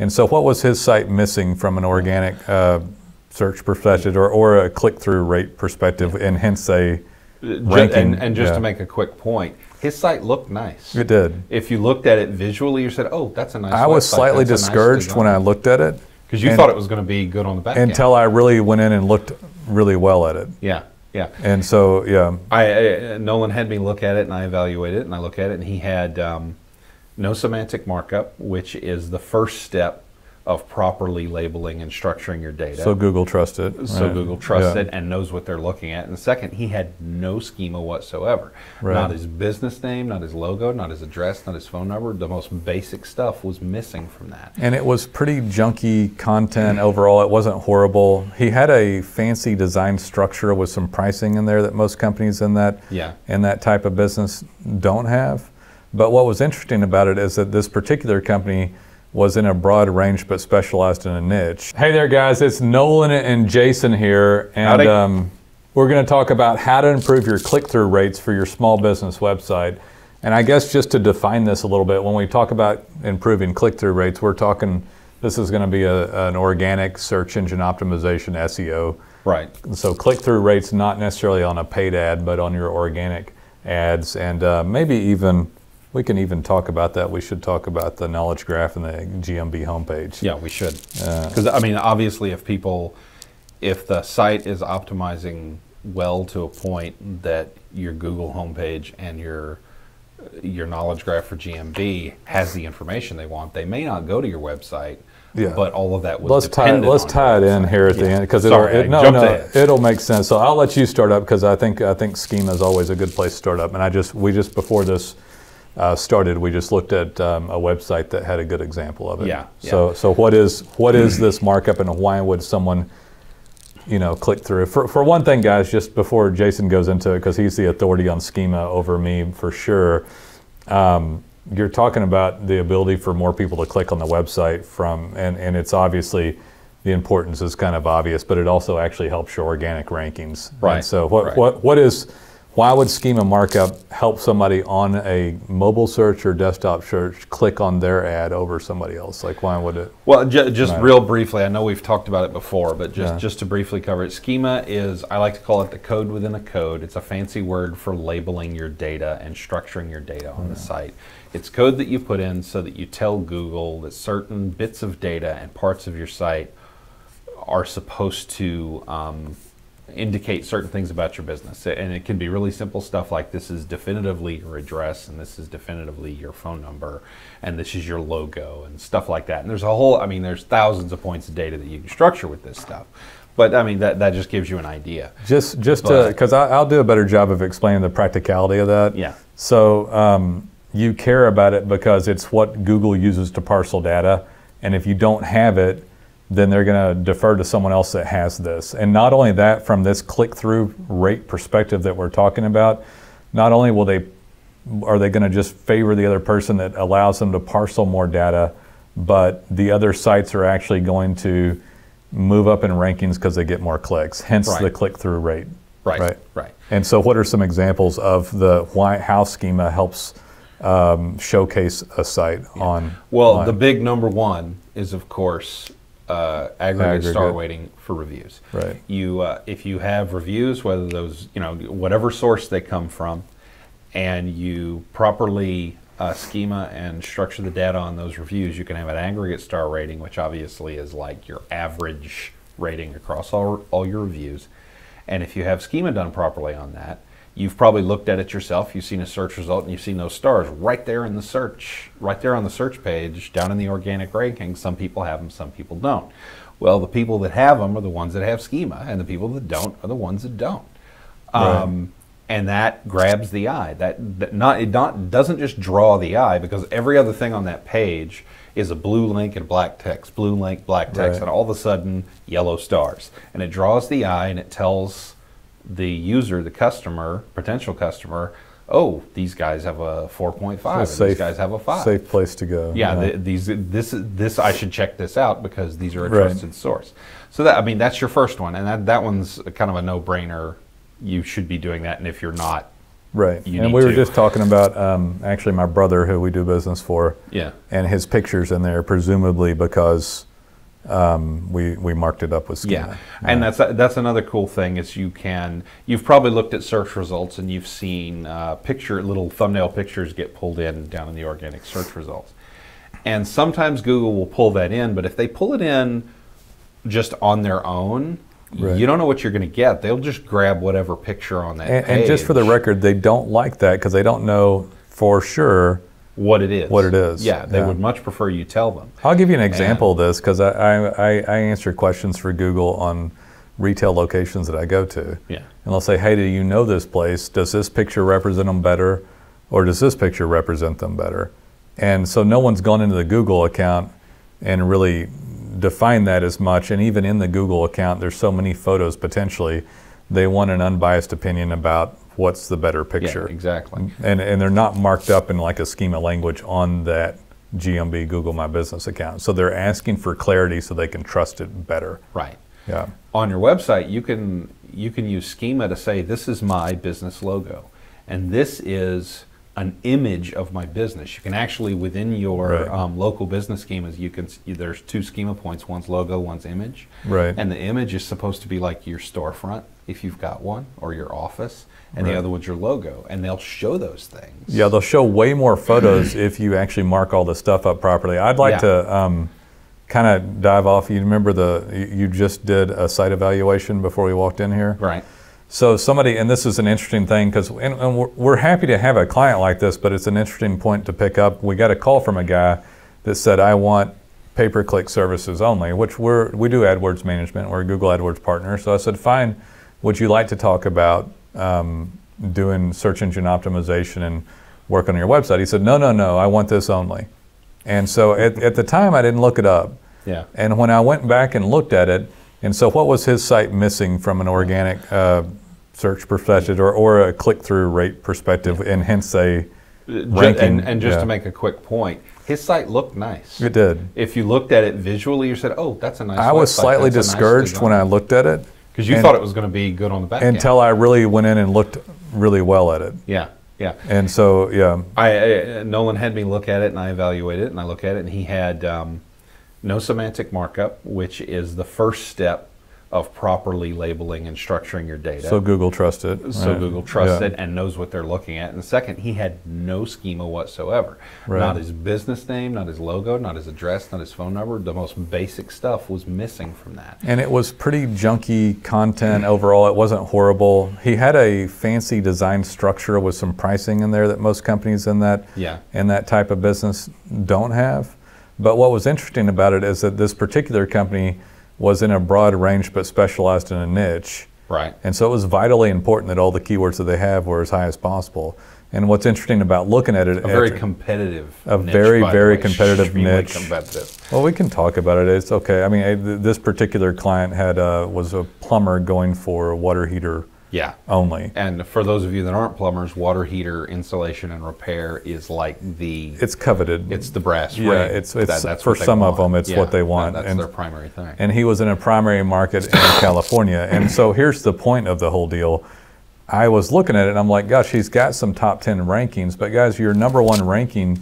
And so what was his site missing from an organic search perspective or a click-through rate perspective, and hence a ranking? And just to make a quick point, his site looked nice. It did. If you looked at it visually, you said, oh, that's a nice I was website. slightly That's discouraged when I looked at it. Because you thought it was going to be good on the back end. Until I really went in and looked really well at it. Yeah, yeah. And so, yeah. Nolan had me look at it, and I evaluated it, and I look at it, and he had no semantic markup, which is the first step of properly labeling and structuring your data. So Google trusts it. So right. Google trusts it and knows what they're looking at. And second, he had no schema whatsoever. Right. Not his business name, not his logo, not his address, not his phone number. The most basic stuff was missing from that. And it was pretty junky content overall. It wasn't horrible. He had a fancy design structure with some pricing in there that most companies in that type of business don't have. But what was interesting about it is that this particular company was in a broad range but specialized in a niche. Hey there guys, it's Nolan and Jason here, and we're going to talk about how to improve your click-through rates for your small business website. And I guess just to define this a little bit, when we talk about improving click-through rates, we're talking, this is going to be an organic search engine optimization, SEO. Right. So click-through rates not necessarily on a paid ad, but on your organic ads, and maybe even we can even talk about that. We should talk about the knowledge graph and the GMB homepage. Yeah, we should. Because I mean, obviously, if the site is optimizing well to a point that your Google homepage and your knowledge graph for GMB has the information they want, they may not go to your website. Yeah. But all of that was dependent Let's tie it in here at the end, because it'll make sense. So I'll let you start up, because I think schema is always a good place to start up. And we just before this started, we just looked at a website that had a good example of it. Yeah. So what is this markup, and why would someone click through? For one thing, guys, just before Jason goes into it, because he's the authority on schema over me for sure. You're talking about the ability for more people to click on the website and it's obviously, the importance is kind of obvious, but it also actually helps your organic rankings. Right. And so why would schema markup help somebody on a mobile search or desktop search click on their ad over somebody else? Like, why would it? Well, just real briefly, I know we've talked about it before, but just to briefly cover it, schema is, I like to call it the code within a code. It's a fancy word for labeling your data and structuring your data on the site. It's code that you put in so that you tell Google that certain bits of data and parts of your site are supposed to indicate certain things about your business. And it can be really simple stuff like, this is definitively your address, and this is definitively your phone number, and this is your logo, and stuff like that. And there's thousands of points of data that you can structure with this stuff. But I mean, that just gives you an idea. Because I'll do a better job of explaining the practicality of that. Yeah. So you care about it because it's what Google uses to parcel data, and if you don't have it, then they're going to defer to someone else that has this. And not only that, from this click-through rate perspective that we're talking about, not only are they going to just favor the other person that allows them to parcel more data, but the other sites are actually going to move up in rankings because they get more clicks, hence the click-through rate. Right. And so what are some examples of how schema helps showcase a site on? Well, the big number one is, of course, aggregate star weighting for reviews. Right. If you have reviews, whether those, whatever source they come from, and you properly schema and structure the data on those reviews, you can have an aggregate star rating, which obviously is like your average rating across all your reviews. And if you have schema done properly on that, you've probably looked at it yourself, you've seen a search result, and you've seen those stars right there in the search, right there on the search page, down in the organic rankings. Some people have them, some people don't. Well, the people that have them are the ones that have schema, and the people that don't are the ones that don't. Right. And that grabs the eye. It doesn't just draw the eye, because every other thing on that page is a blue link and black text, blue link, black text, and all of a sudden, yellow stars. And it draws the eye, and it tells the user, the customer, potential customer, oh, these guys have a 4.5, and these guys have a 5. Safe place to go. Yeah, this I should check this out because these are a trusted source. So that's your first one, and that one's kind of a no-brainer. You should be doing that, and if you're not, Right. And we were just talking about actually my brother, who we do business for, and his pictures in there, presumably because we marked it up with schema. And that's another cool thing is you've probably looked at search results and you've seen little thumbnail pictures get pulled in down in the organic search results. And sometimes Google will pull that in, but if they pull it in just on their own, you don't know what you're going to get. They'll just grab whatever picture on that page. And just for the record, they don't like that because they don't know for sure what it is. Yeah, they would much prefer you tell them. I'll give you an example of this because I answer questions for Google on retail locations that I go to. Yeah. And they'll say, hey, do you know this place? Does this picture represent them better or does this picture represent them better? And so no one's gone into the Google account and really defined that as much. And even in the Google account, there's so many photos potentially. They want an unbiased opinion about what's the better picture. Yeah, exactly. And they're not marked up in like a schema language on that GMB Google My Business account. So they're asking for clarity so they can trust it better. Right. Yeah. On your website, you can use schema to say, this is my business logo. And this is an image of my business. You can actually, within your local business schemas, there's two schema points. One's logo, one's image. Right. And the image is supposed to be like your storefront, if you've got one, or your office. And the other one's your logo. And they'll show those things. Yeah, they'll show way more photos if you actually mark all the stuff up properly. I'd like to kind of dive off. You remember you just did a site evaluation before we walked in here? Right. So somebody, and this is an interesting thing because and we're happy to have a client like this, but it's an interesting point to pick up. We got a call from a guy that said, I want pay-per-click services only, which we do AdWords management. We're a Google AdWords partner. So I said, fine, would you like to talk about doing search engine optimization and work on your website? He said, no, I want this only. And so at the time, I didn't look it up. Yeah. And when I went back and looked at it, and so what was his site missing from an organic search perspective or a click-through rate perspective, and hence a ranking? And just to make a quick point, his site looked nice. It did. If you looked at it visually, you said, oh, that's a nice I was slightly discouraged when I looked at it. Because you thought it was going to be good on the back end. Until I really went in and looked really well at it. Yeah. And so, Nolan had me look at it, and I evaluated it, and I looked at it, and he had no semantic markup, which is the first step of properly labeling and structuring your data. So Google trusts it. So Google trusts it and knows what they're looking at. And second, he had no schema whatsoever. Right. Not his business name, not his logo, not his address, not his phone number. The most basic stuff was missing from that. And it was pretty junky content overall. It wasn't horrible. He had a fancy design structure with some pricing in there that most companies in that type of business don't have. But what was interesting about it is that this particular company was in a broad range but specialized in a niche. Right. And so it was vitally important that all the keywords that they have were as high as possible. And what's interesting about looking at it, a very competitive niche, very competitive niche. Competitive. Well, we can talk about it. It's okay. I mean, this particular client was a plumber going for a water heater only. And for those of you that aren't plumbers, water heater installation and repair is like it's coveted. It's the brass ring. Yeah, it's that's for some of them, it's what they want. That's their primary thing. And he was in a primary market in California. And so here's the point of the whole deal. I was looking at it and I'm like, gosh, he's got some top 10 rankings, but guys, your number one ranking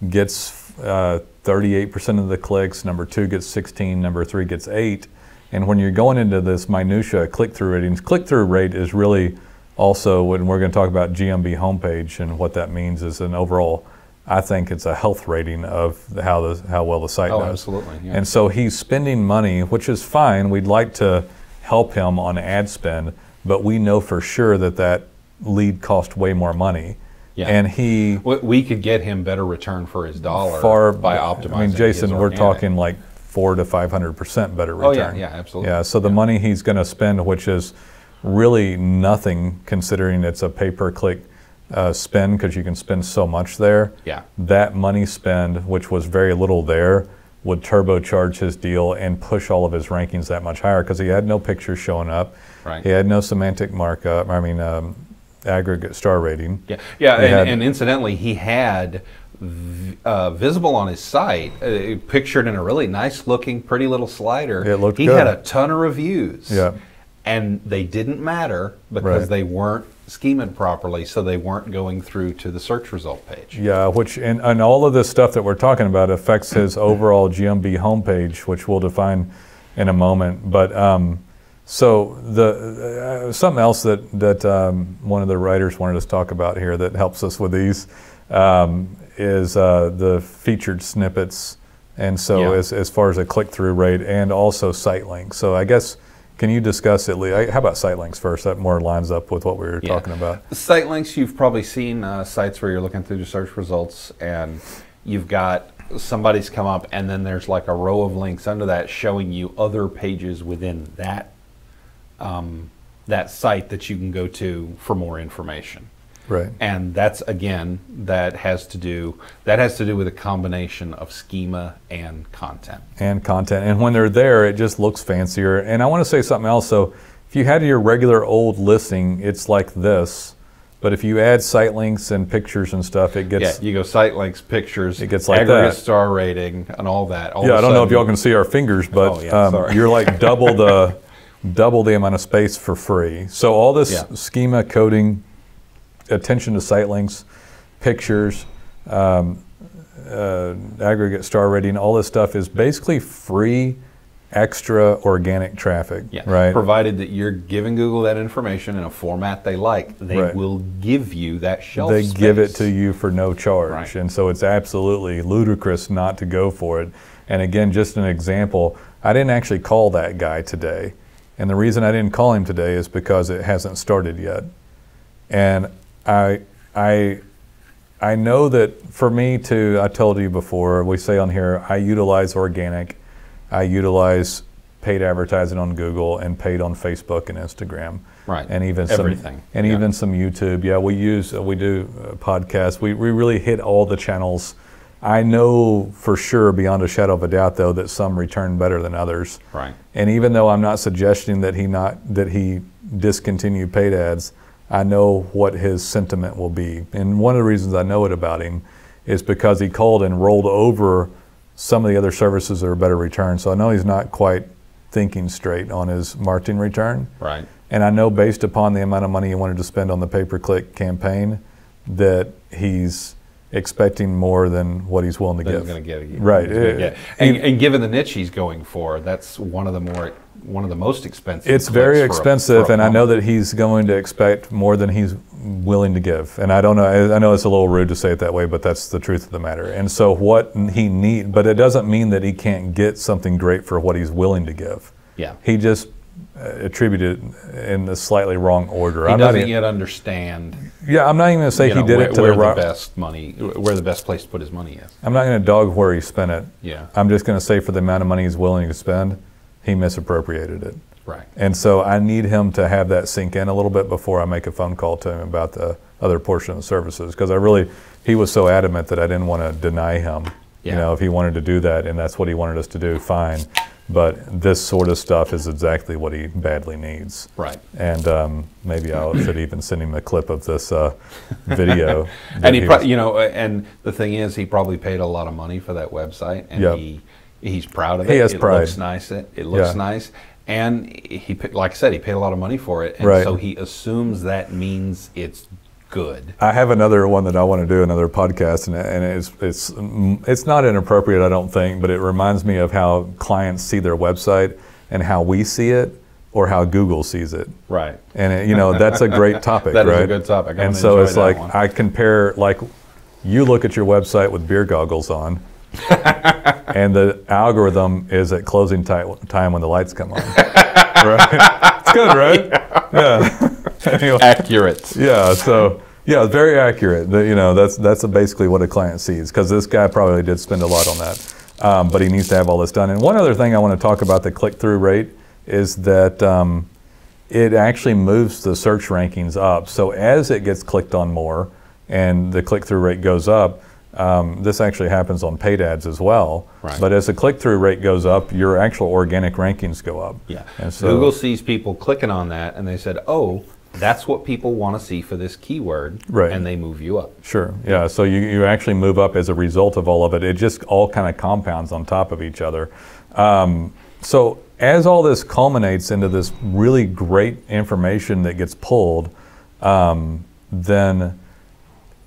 gets 38% of the clicks, number 2 gets 16, number 3 gets 8. And when you're going into this minutia click-through ratings, click-through rate is really also when we're going to talk about GMB homepage and what that means is an overall, I think it's a health rating of how well the site does. Oh, absolutely. Yeah. And so he's spending money, which is fine. We'd like to help him on ad spend, but we know for sure that lead cost way more money. Yeah. And we could get him better return for his dollar by optimizing. I mean, Jason, we're talking like 400 to 500% better return. Oh yeah, absolutely. Yeah, so the money he's going to spend, which is really nothing considering it's a pay-per-click spend because you can spend so much there. Yeah. That money spend, which was very little there, would turbocharge his deal and push all of his rankings that much higher because he had no pictures showing up. Right. He had no semantic markup. I mean, aggregate star rating. Yeah. And incidentally, he had visible on his site, pictured in a really nice looking, pretty little slider. It looked good. He had a ton of reviews. Yeah. And they didn't matter because they weren't schemaed properly, so they weren't going through to the search result page. Yeah, which and all of this stuff that we're talking about affects his overall GMB homepage, which we'll define in a moment. But so the something else that one of the writers wanted us to talk about here that helps us with these is the featured snippets, and so as far as a click-through rate and also site links. So I guess, can you discuss it, Lee? How about site links first? That more lines up with what we were talking about. Site links, you've probably seen sites where you're looking through the search results and you've got somebody's come up and then there's like a row of links under that showing you other pages within that that site that you can go to for more information. Right. And that's, again, that has to do with a combination of schema and content. And when they're there, it just looks fancier. And I want to say something else. So if you had your regular old listing, it's like this. But if you add site links and pictures and stuff, it gets... Yeah, you go site links, pictures, it gets like aggregate that. Star rating, and all that. I don't know if y'all can see our fingers, but you're like double the amount of space for free. So all this schema, coding, attention to site links, pictures, aggregate star rating, all this stuff is basically free, extra organic traffic, right? Provided that you're giving Google that information in a format they like, they will give you that shelf space. They give it to you for no charge, and so it's absolutely ludicrous not to go for it. And again, just an example, I didn't actually call that guy today, and the reason I didn't call him today is because it hasn't started yet. And I know that for me to, I told you before, we say on here, I utilize organic, I utilize paid advertising on Google and paid on Facebook and Instagram. Right. And even everything. Even some YouTube. Yeah, we do podcasts. We really hit all the channels. I know for sure, beyond a shadow of a doubt, though, that some return better than others. Right. And even though I'm not suggesting that he discontinue paid ads, I know what his sentiment will be. And one of the reasons I know it about him is because he called and rolled over some of the other services that are better return. So I know he's not quite thinking straight on his marketing return. Right. And I know based upon the amount of money he wanted to spend on the pay-per-click campaign that he's expecting more than what he's willing to give. He's going to get. Right. And given the niche he's going for, that's one of the most expensive. It's very expensive, and I know that he's going to expect more than he's willing to give. And I don't know. I know it's a little rude to say it that way, but that's the truth of the matter. And so what he needs, but it doesn't mean that he can't get something great for what he's willing to give. Yeah. He just attributed in the slightly wrong order. He doesn't yet understand. Yeah, I'm not even going to say he did it to where the best place to put his money is. I'm not going to dog where he spent it. Yeah. I'm just going to say for the amount of money he's willing to spend, he misappropriated it. Right. And so I need him to have that sink in a little bit before I make a phone call to him about the other portion of the services, because he was so adamant that I didn't want to deny him. Yeah. You know, if he wanted to do that and that's what he wanted us to do, fine. But this sort of stuff is exactly what he badly needs. Right. And maybe I should even send him a clip of this video. And and the thing is, he probably paid a lot of money for that website, and he's proud of it. He has pride. It looks nice. It looks nice. And he, like I said, he paid a lot of money for it, and so he assumes that means it's good. I have another one that I want to do, another podcast, and it's not inappropriate, I don't think, but it reminds me of how clients see their website and how we see it, or how Google sees it. Right. And that's a great topic, that right? Is a good topic. And so it's like I compare, like you look at your website with beer goggles on, and the algorithm is at closing time when the lights come on. Right? It's good, right? Yeah. Anyway. Accurate. Yeah. So yeah, very accurate. That's basically what a client sees, because this guy probably did spend a lot on that, but he needs to have all this done. And one other thing I want to talk about the click-through rate is that it actually moves the search rankings up. So as it gets clicked on more and the click-through rate goes up, this actually happens on paid ads as well. Right. But as the click-through rate goes up, your actual organic rankings go up. Yeah. And so Google sees people clicking on that, and they said, "Oh, that's what people want to see for this keyword," and they move you up. Sure. Yeah. So you actually move up as a result of all of it. It just all kind of compounds on top of each other. So as all this culminates into this really great information that gets pulled, then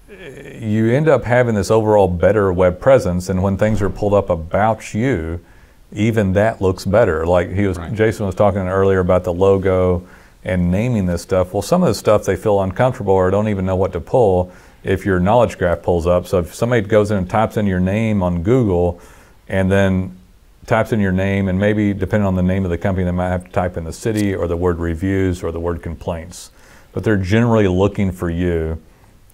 you end up having this overall better web presence. And when things are pulled up about you, even that looks better. Like Jason was talking earlier about the logo and naming this stuff. Well, some of this stuff they feel uncomfortable or don't even know what to pull if your knowledge graph pulls up. So if somebody goes in and types in your name on Google and then types in your name, and maybe depending on the name of the company, they might have to type in the city or the word reviews or the word complaints. But they're generally looking for you.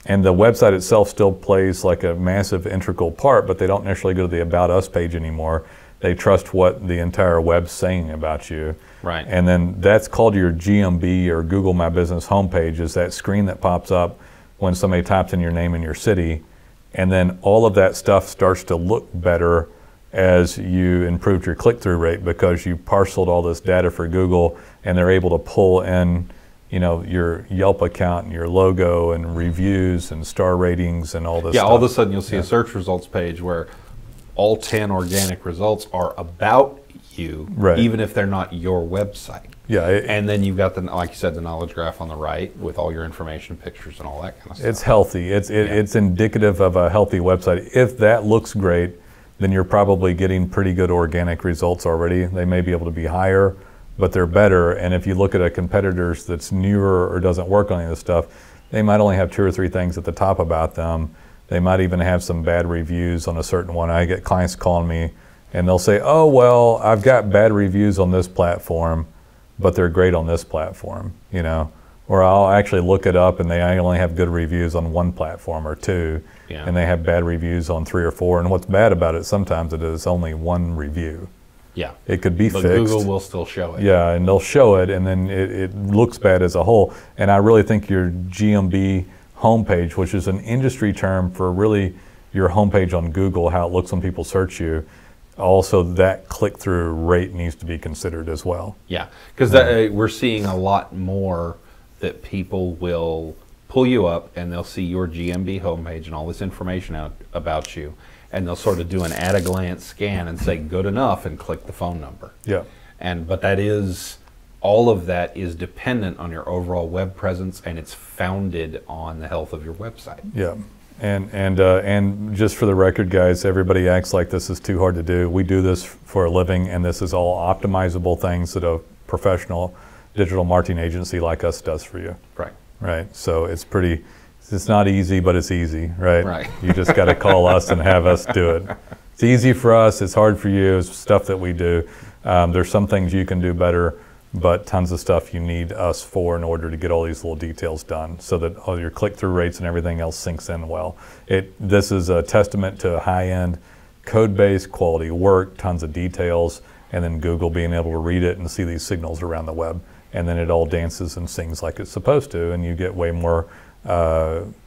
And the website itself still plays like a massive integral part, but they don't necessarily go to the About Us page anymore. They trust what the entire web's saying about you. Right. And then that's called your GMB or Google My Business homepage, is that screen that pops up when somebody types in your name and your city. And then all of that stuff starts to look better as you improved your click-through rate, because you parceled all this data for Google and they're able to pull in, you know, your Yelp account and your logo and reviews and star ratings and all this stuff. All of a sudden you'll see a search results page where all 10 organic results are about you, even if they're not your website. Yeah. And then you've got, like you said, the knowledge graph on the right with all your information, pictures, and all that kind of stuff. It's healthy. It's indicative of a healthy website. If that looks great, then you're probably getting pretty good organic results already. They may be able to be higher, but they're better. And if you look at a competitor's that's newer or doesn't work on any of this stuff, they might only have 2 or 3 things at the top about them. They might even have some bad reviews on a certain one. I get clients calling me and they'll say, oh, well, I've got bad reviews on this platform, but they're great on this platform, you know. Or I'll actually look it up and they only have good reviews on 1 platform or 2, and they have bad reviews on 3 or 4. And what's bad about it, sometimes it is only 1 review. Yeah. It could be fixed. Google will still show it. Yeah, and they'll show it, and then it looks bad as a whole. And I really think your GMB homepage, which is an industry term for really your homepage on Google, how it looks when people search you, also that click-through rate needs to be considered as well. Yeah, because we're seeing a lot more that people will pull you up and they'll see your GMB homepage and all this information out about you, and they'll sort of do an at-a-glance scan and say good enough and click the phone number. Yeah. But that is, all of that is dependent on your overall web presence, and it's founded on the health of your website. Yeah. And just for the record, guys, everybody acts like this is too hard to do. We do this for a living, and this is all optimizable things that a professional digital marketing agency like us does for you. Right. Right. So it's not easy, but it's easy, right? Right. You just got to call us and have us do it. It's easy for us. It's hard for you. It's stuff that we do. There's some things you can do better, but tons of stuff you need us for in order to get all these little details done so that all your click-through rates and everything else sinks in well. This is a testament to high-end code-based quality work, tons of details, and then Google being able to read it and see these signals around the web. And then it all dances and sings like it's supposed to, and you get way more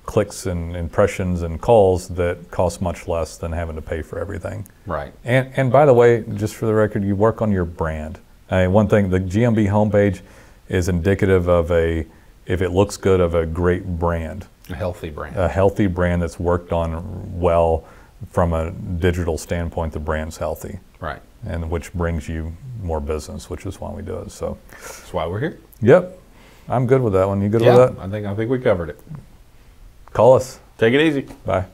clicks and impressions and calls that cost much less than having to pay for everything. Right. And by the way, just for the record, you work on your brand. One thing, the GMB homepage is indicative of if it looks good, of a great brand. A healthy brand. A healthy brand that's worked on well from a digital standpoint. The brand's healthy. Right. And which brings you more business, which is why we do it. So that's why we're here. Yep. I'm good with that one. You good with that? I think we covered it. Call us. Take it easy. Bye.